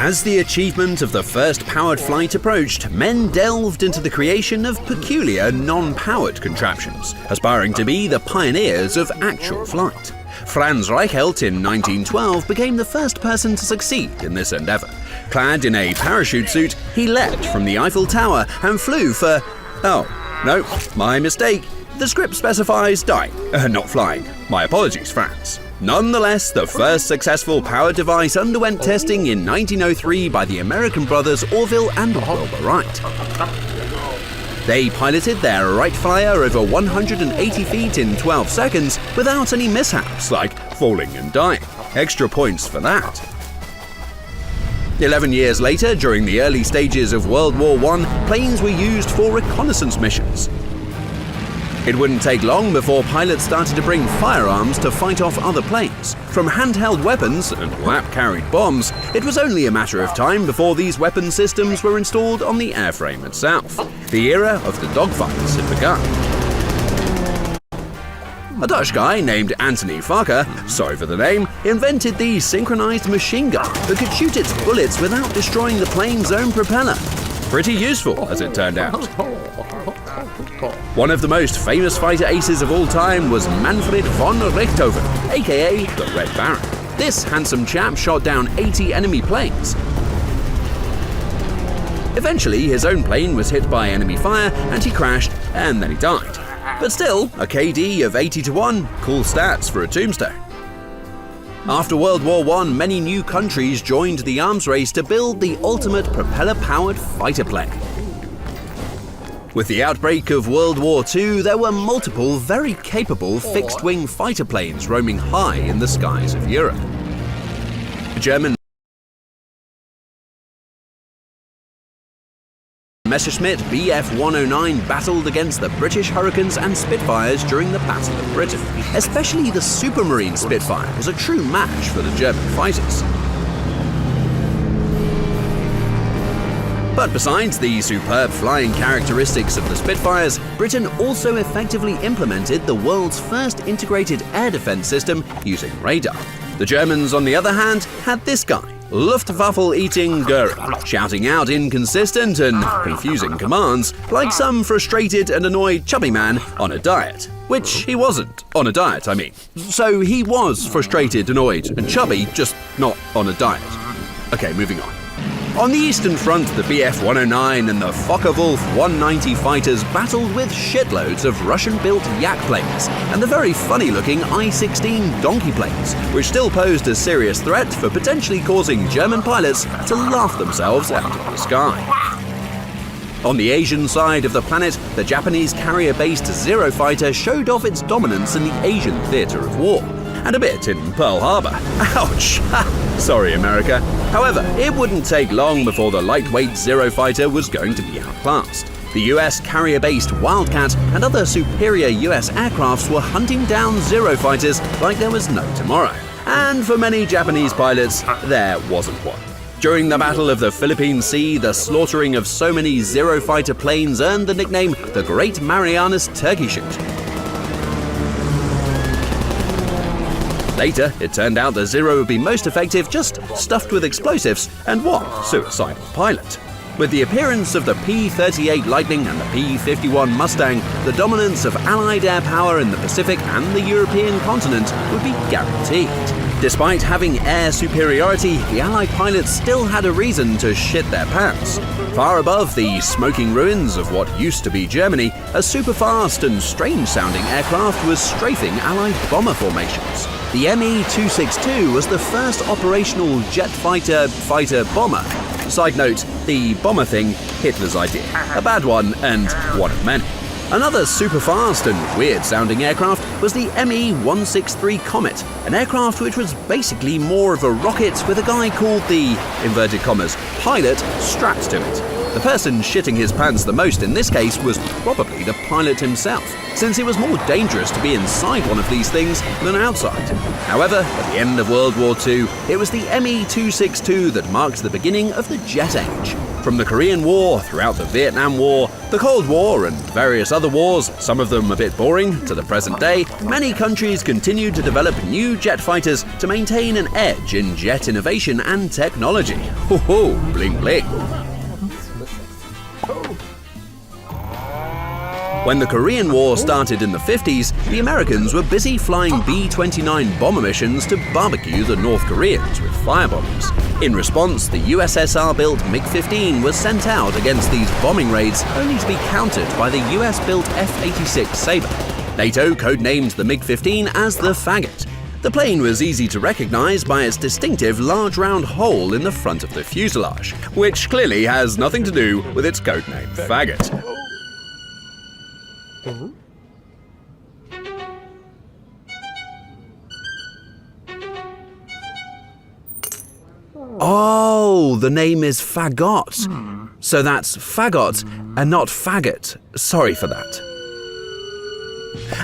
As the achievement of the first powered flight approached, men delved into the creation of peculiar non-powered contraptions, aspiring to be the pioneers of actual flight. Franz Reichelt in 1912 became the first person to succeed in this endeavour. Clad in a parachute suit, he leapt from the Eiffel Tower and flew for… oh, no, my mistake. The script specifies dying, not flying. My apologies, Franz. Nonetheless, the first successful powered device underwent testing in 1903 by the American brothers Orville and Wilbur Wright. They piloted their Wright Flyer over 180 feet in 12 seconds without any mishaps like falling and dying. Extra points for that. 11 years later, during the early stages of World War I, planes were used for reconnaissance missions. It wouldn't take long before pilots started to bring firearms to fight off other planes. From handheld weapons and lap-carried bombs, it was only a matter of time before these weapon systems were installed on the airframe itself. The era of the dogfights had begun. A Dutch guy named Anthony Varka, sorry for the name, invented the synchronized machine gun that could shoot its bullets without destroying the plane's own propeller. Pretty useful, as it turned out. One of the most famous fighter aces of all time was Manfred von Richthofen, aka the Red Baron. This handsome chap shot down 80 enemy planes. Eventually, his own plane was hit by enemy fire and he crashed, and then he died. But still, a KD of 80-1, cool stats for a tombstone. After World War I, many new countries joined the arms race to build the ultimate propeller-powered fighter plane. With the outbreak of World War II, there were multiple very capable fixed-wing fighter planes roaming high in the skies of Europe. German Messerschmitt Bf-109 battled against the British Hurricanes and Spitfires during the Battle of Britain. Especially the Supermarine Spitfire was a true match for the German fighters. But besides the superb flying characteristics of the Spitfires, Britain also effectively implemented the world's first integrated air defense system using radar. The Germans, on the other hand, had this guy, Luftwaffe-eating Göring, shouting out inconsistent and confusing commands like some frustrated and annoyed chubby man on a diet. Which he wasn't, on a diet, I mean. So he was frustrated, annoyed, and chubby, just not on a diet. Okay, moving on. On the Eastern Front, the Bf-109 and the Focke-Wulf 190 fighters battled with shitloads of Russian-built Yak planes and the very funny-looking I-16 Donkey planes, which still posed a serious threat for potentially causing German pilots to laugh themselves out of the sky. On the Asian side of the planet, the Japanese carrier-based Zero fighter showed off its dominance in the Asian theater of war. And a bit in Pearl Harbor. Ouch! Sorry, America. However, it wouldn't take long before the lightweight Zero fighter was going to be outclassed. The US carrier-based Wildcat and other superior US aircrafts were hunting down Zero fighters like there was no tomorrow. And for many Japanese pilots, there wasn't one. During the Battle of the Philippine Sea, the slaughtering of so many Zero fighter planes earned the nickname the Great Marianas Turkey Shoot. Later, it turned out the Zero would be most effective just stuffed with explosives and one suicidal pilot. With the appearance of the P-38 Lightning and the P-51 Mustang, the dominance of Allied air power in the Pacific and the European continent would be guaranteed. Despite having air superiority, the Allied pilots still had a reason to shit their pants. Far above the smoking ruins of what used to be Germany, a super-fast and strange-sounding aircraft was strafing Allied bomber formations. The Me-262 was the first operational jet fighter bomber. Side note, the bomber thing, Hitler's idea. A bad one, and one of many. Another super-fast and weird-sounding aircraft was the Me-163 Comet, an aircraft which was basically more of a rocket with a guy called the, inverted commas, pilot strapped to it. The person shitting his pants the most in this case was probably the pilot himself, since it was more dangerous to be inside one of these things than outside. However, at the end of World War II, it was the Me-262 that marked the beginning of the jet age. From the Korean War, throughout the Vietnam War, the Cold War, and various other wars, some of them a bit boring, to the present day, many countries continue to develop new jet fighters to maintain an edge in jet innovation and technology. Ho ho, bling bling. When the Korean War started in the 50s, the Americans were busy flying B-29 bomber missions to barbecue the North Koreans with firebombs. In response, the USSR-built MiG-15 was sent out against these bombing raids, only to be countered by the US-built F-86 Sabre. NATO codenamed the MiG-15 as the Faggot. The plane was easy to recognize by its distinctive large round hole in the front of the fuselage, which clearly has nothing to do with its codename Faggot. Oh, the name is Fagot. So that's Fagot and not Faggot. Sorry for that.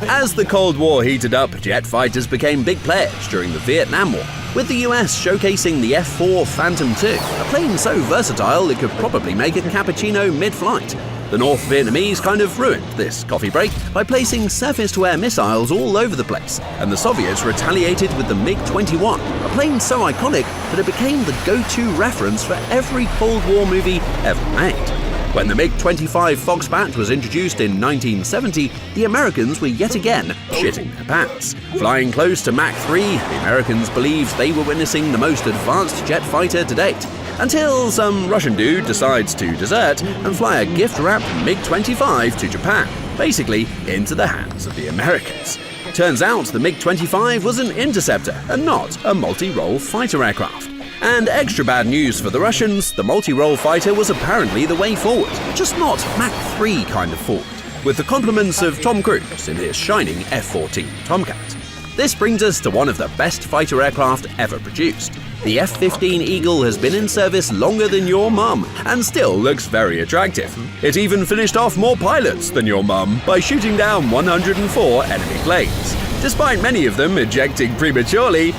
As the Cold War heated up, jet fighters became big players during the Vietnam War, with the US showcasing the F-4 Phantom II, a plane so versatile it could probably make a cappuccino mid-flight. The North Vietnamese kind of ruined this coffee break by placing surface-to-air missiles all over the place, and the Soviets retaliated with the MiG-21, a plane so iconic that it became the go-to reference for every Cold War movie ever made. When the MiG-25 Foxbat was introduced in 1970, the Americans were yet again shitting their pants. Flying close to Mach 3, the Americans believed they were witnessing the most advanced jet fighter to date, until some Russian dude decides to desert and fly a gift-wrapped MiG-25 to Japan, basically into the hands of the Americans. Turns out the MiG-25 was an interceptor and not a multi-role fighter aircraft. And extra bad news for the Russians, the multi-role fighter was apparently the way forward, just not Mach 3 kind of forward, with the compliments of Tom Cruise in his shining F-14 Tomcat. This brings us to one of the best fighter aircraft ever produced. The F-15 Eagle has been in service longer than your mum, and still looks very attractive. It even finished off more pilots than your mum by shooting down 104 enemy planes. Despite many of them ejecting prematurely,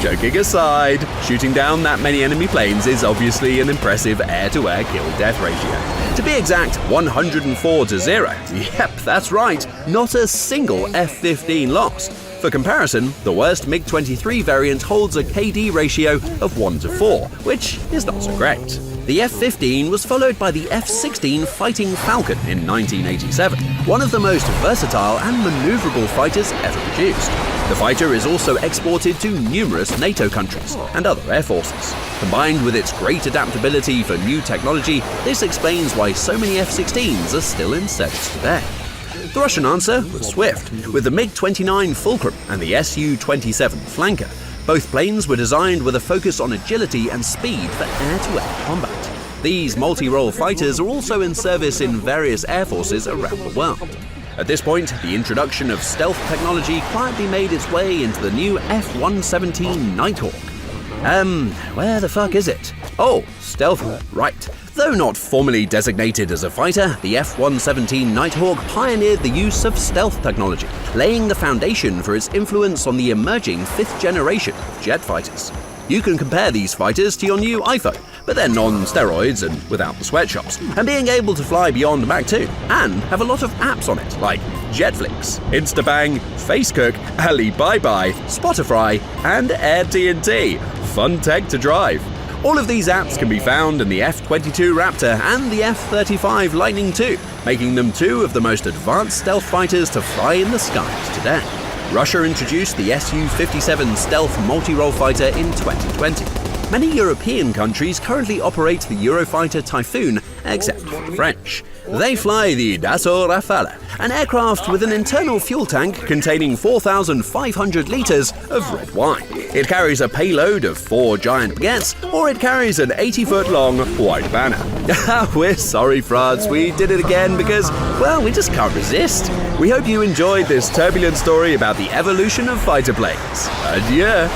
joking aside, shooting down that many enemy planes is obviously an impressive air-to-air kill-death ratio. To be exact, 104 to 0. Yep, that's right, not a single F-15 lost. For comparison, the worst MiG-23 variant holds a KD ratio of 1 to 4, which is not so great. The F-15 was followed by the F-16 Fighting Falcon in 1987, one of the most versatile and maneuverable fighters ever produced. The fighter is also exported to numerous NATO countries and other air forces. Combined with its great adaptability for new technology, this explains why so many F-16s are still in service today. The Russian answer was swift, with the MiG-29 Fulcrum and the Su-27 Flanker. Both planes were designed with a focus on agility and speed for air-to-air combat. These multi-role fighters are also in service in various air forces around the world. At this point, the introduction of stealth technology quietly made its way into the new F-117 Nighthawk. Where the fuck is it? Oh, stealth, right. Though not formally designated as a fighter, the F-117 Nighthawk pioneered the use of stealth technology, laying the foundation for its influence on the emerging 5th generation of jet fighters. You can compare these fighters to your new iPhone, but then on steroids and without the sweatshops, and being able to fly beyond Mach 2, and have a lot of apps on it, like Jetflix, Instabang, Facecook, Alibaba, Spotify, and AirTNT. Fun tech to drive. All of these apps can be found in the F-22 Raptor and the F-35 Lightning II, making them two of the most advanced stealth fighters to fly in the skies today. Russia introduced the Su-57 stealth multi-role fighter in 2020. Many European countries currently operate the Eurofighter Typhoon, except for the French. They fly the Dassault Rafale, an aircraft with an internal fuel tank containing 4,500 litres of red wine. It carries a payload of 4 giant baguettes, or it carries an 80-foot-long white banner. We're sorry, France, we did it again because, well, we just can't resist. We hope you enjoyed this turbulent story about the evolution of fighter planes. Adieu!